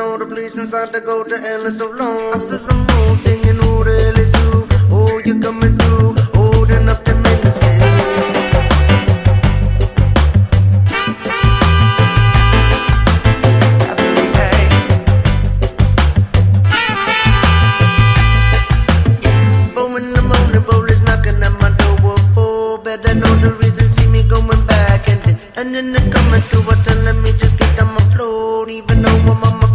All the place inside to go to hell is so long. I see some moon singing, oh, the hell is you. Oh, you coming through, holding up the medicine. Four in the morning, police knocking at my door. Four, better know the reason, see me going back. And then they're coming through, telling me just get on my floor. Even though I'm on my